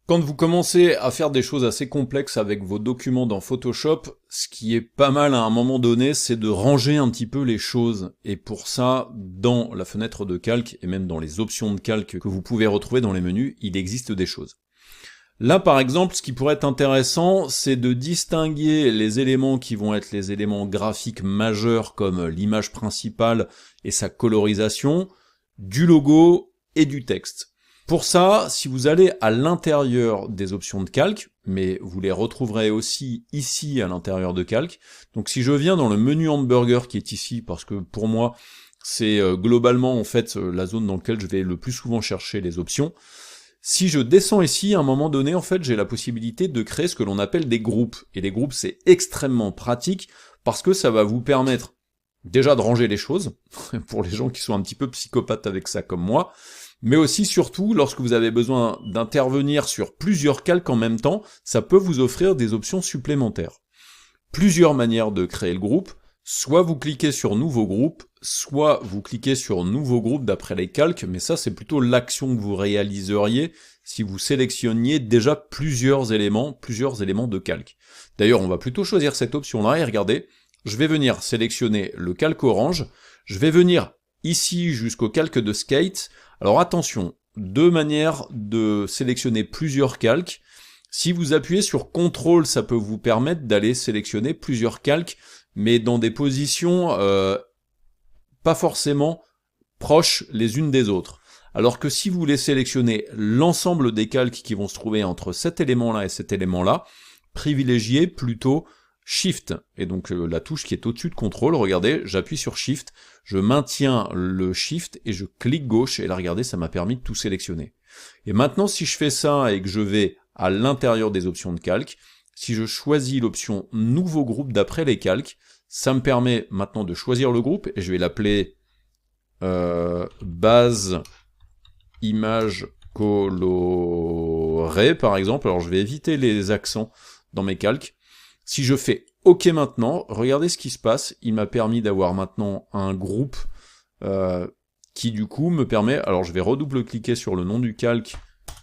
Quand vous commencez à faire des choses assez complexes avec vos documents dans Photoshop, ce qui est pas mal à un moment donné, c'est de ranger un petit peu les choses. Et pour ça, dans la fenêtre de calque, et même dans les options de calque que vous pouvez retrouver dans les menus, il existe des choses. Là, par exemple, ce qui pourrait être intéressant, c'est de distinguer les éléments qui vont être les éléments graphiques majeurs, comme l'image principale et sa colorisation, du logo et du texte. Pour ça, si vous allez à l'intérieur des options de calque, mais vous les retrouverez aussi ici à l'intérieur de calque, donc si je viens dans le menu hamburger qui est ici, parce que pour moi, c'est globalement en fait la zone dans laquelle je vais le plus souvent chercher les options, si je descends ici, à un moment donné, en fait, j'ai la possibilité de créer ce que l'on appelle des groupes. Et les groupes, c'est extrêmement pratique, parce que ça va vous permettre déjà de ranger les choses, pour les gens qui sont un petit peu psychopathes avec ça comme moi, mais aussi, surtout, lorsque vous avez besoin d'intervenir sur plusieurs calques en même temps, ça peut vous offrir des options supplémentaires. Plusieurs manières de créer le groupe, soit vous cliquez sur Nouveau groupe, soit vous cliquez sur Nouveau groupe d'après les calques, mais ça c'est plutôt l'action que vous réaliseriez si vous sélectionniez déjà plusieurs éléments de calque. D'ailleurs, on va plutôt choisir cette option-là et regardez, je vais venir sélectionner le calque orange, je vais venir ici jusqu'au calque de skate. Alors attention, deux manières de sélectionner plusieurs calques. Si vous appuyez sur CTRL, ça peut vous permettre d'aller sélectionner plusieurs calques, mais dans des positions pas forcément proches les unes des autres. Alors que si vous voulez sélectionner l'ensemble des calques qui vont se trouver entre cet élément-là et cet élément-là, privilégiez plutôt Shift, et donc la touche qui est au-dessus de CTRL, regardez, j'appuie sur Shift, je maintiens le Shift et je clique gauche, et là regardez, ça m'a permis de tout sélectionner. Et maintenant, si je fais ça et que je vais à l'intérieur des options de calque, si je choisis l'option Nouveau groupe d'après les calques, ça me permet maintenant de choisir le groupe, et je vais l'appeler base image colorée, par exemple. Alors je vais éviter les accents dans mes calques. Si je fais OK maintenant, regardez ce qui se passe, il m'a permis d'avoir maintenant un groupe qui du coup me permet, alors je vais redouble-cliquer sur le nom du calque,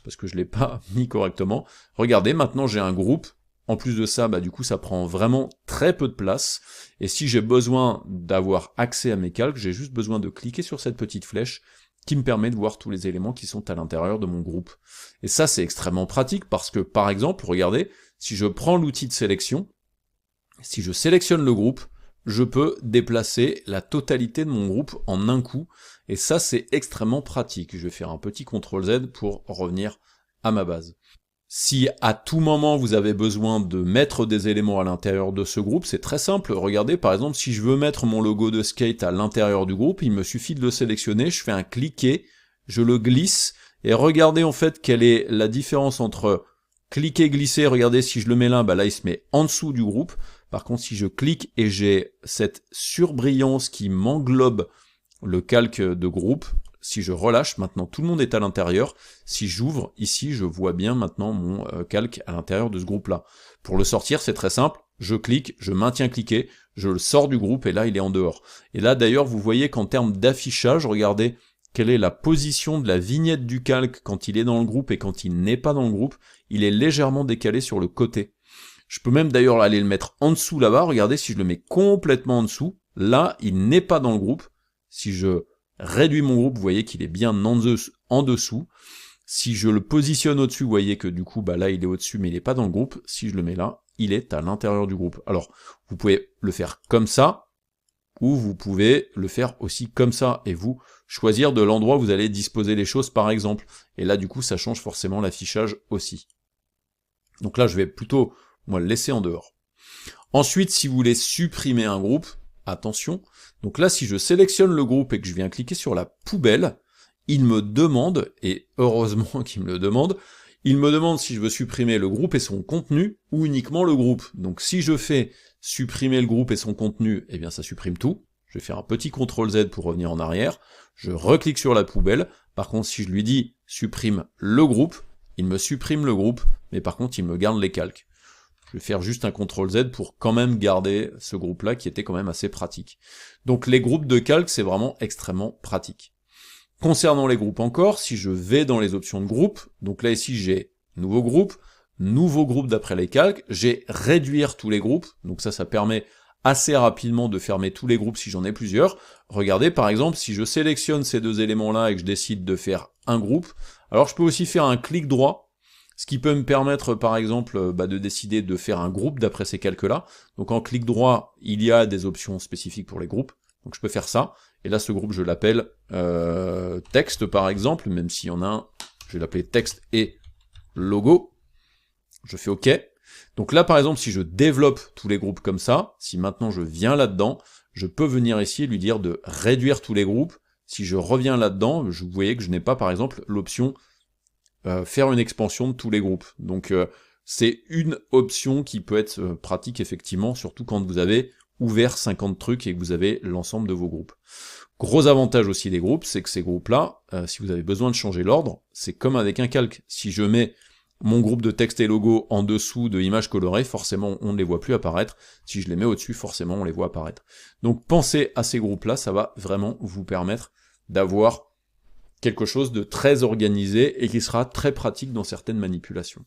parce que je ne l'ai pas mis correctement, regardez, maintenant j'ai un groupe, en plus de ça, bah du coup ça prend vraiment très peu de place, et si j'ai besoin d'avoir accès à mes calques, j'ai juste besoin de cliquer sur cette petite flèche, qui me permet de voir tous les éléments qui sont à l'intérieur de mon groupe. Et ça c'est extrêmement pratique, parce que par exemple, regardez, si je prends l'outil de sélection, si je sélectionne le groupe, je peux déplacer la totalité de mon groupe en un coup, et ça c'est extrêmement pratique. Je vais faire un petit CTRL Z pour revenir à ma base. Si à tout moment vous avez besoin de mettre des éléments à l'intérieur de ce groupe, c'est très simple. Regardez, par exemple, si je veux mettre mon logo de skate à l'intérieur du groupe, il me suffit de le sélectionner, je fais un cliquer, je le glisse, et regardez en fait quelle est la différence entre cliquer, glisser, regardez si je le mets là, bah là il se met en dessous du groupe. Par contre, si je clique et j'ai cette surbrillance qui m'englobe le calque de groupe, si je relâche, maintenant tout le monde est à l'intérieur. Si j'ouvre, ici, je vois bien maintenant mon calque à l'intérieur de ce groupe-là. Pour le sortir, c'est très simple. Je clique, je maintiens cliquer, je le sors du groupe et là, il est en dehors. Et là, d'ailleurs, vous voyez qu'en termes d'affichage, regardez quelle est la position de la vignette du calque quand il est dans le groupe et quand il n'est pas dans le groupe. Il est légèrement décalé sur le côté. Je peux même d'ailleurs aller le mettre en dessous là-bas, regardez si je le mets complètement en dessous, là il n'est pas dans le groupe, si je réduis mon groupe, vous voyez qu'il est bien en dessous, si je le positionne au-dessus, vous voyez que du coup bah là il est au-dessus mais il n'est pas dans le groupe, si je le mets là, il est à l'intérieur du groupe. Alors vous pouvez le faire comme ça, ou vous pouvez le faire aussi comme ça, et vous choisir de l'endroit où vous allez disposer les choses par exemple, et là du coup ça change forcément l'affichage aussi. Donc là je vais plutôt moi le laisser en dehors. Ensuite, si vous voulez supprimer un groupe, attention, donc là si je sélectionne le groupe et que je viens cliquer sur la poubelle, il me demande, et heureusement qu'il me le demande, il me demande si je veux supprimer le groupe et son contenu, ou uniquement le groupe. Donc si je fais supprimer le groupe et son contenu, eh bien ça supprime tout. Je vais faire un petit CTRL Z pour revenir en arrière, je reclique sur la poubelle, par contre si je lui dis supprime le groupe, il me supprime le groupe, mais par contre il me garde les calques. Je vais faire juste un CTRL Z pour quand même garder ce groupe-là qui était quand même assez pratique. Donc les groupes de calque, c'est vraiment extrêmement pratique. Concernant les groupes encore, si je vais dans les options de groupe, donc là ici j'ai nouveau groupe d'après les calques, j'ai réduire tous les groupes, donc ça permet assez rapidement de fermer tous les groupes si j'en ai plusieurs. Regardez par exemple, si je sélectionne ces deux éléments-là et que je décide de faire un groupe, alors je peux aussi faire un clic droit, ce qui peut me permettre par exemple de décider de faire un groupe d'après ces calques-là. Donc en clic droit, il y a des options spécifiques pour les groupes, donc je peux faire ça, et là ce groupe je l'appelle texte par exemple, même s'il y en a un, je vais l'appeler texte et logo, je fais OK. Donc là, par exemple, si je développe tous les groupes comme ça, si maintenant je viens là-dedans, je peux venir ici et lui dire de réduire tous les groupes. Si je reviens là-dedans, vous voyez que je n'ai pas, par exemple, l'option faire une expansion de tous les groupes. Donc c'est une option qui peut être pratique, effectivement, surtout quand vous avez ouvert 50 trucs et que vous avez l'ensemble de vos groupes. Gros avantage aussi des groupes, c'est que ces groupes-là, si vous avez besoin de changer l'ordre, c'est comme avec un calque. Si je mets mon groupe de texte et logo en dessous de images colorées, forcément on ne les voit plus apparaître. Si je les mets au-dessus, forcément on les voit apparaître. Donc pensez à ces groupes-là, ça va vraiment vous permettre d'avoir quelque chose de très organisé et qui sera très pratique dans certaines manipulations.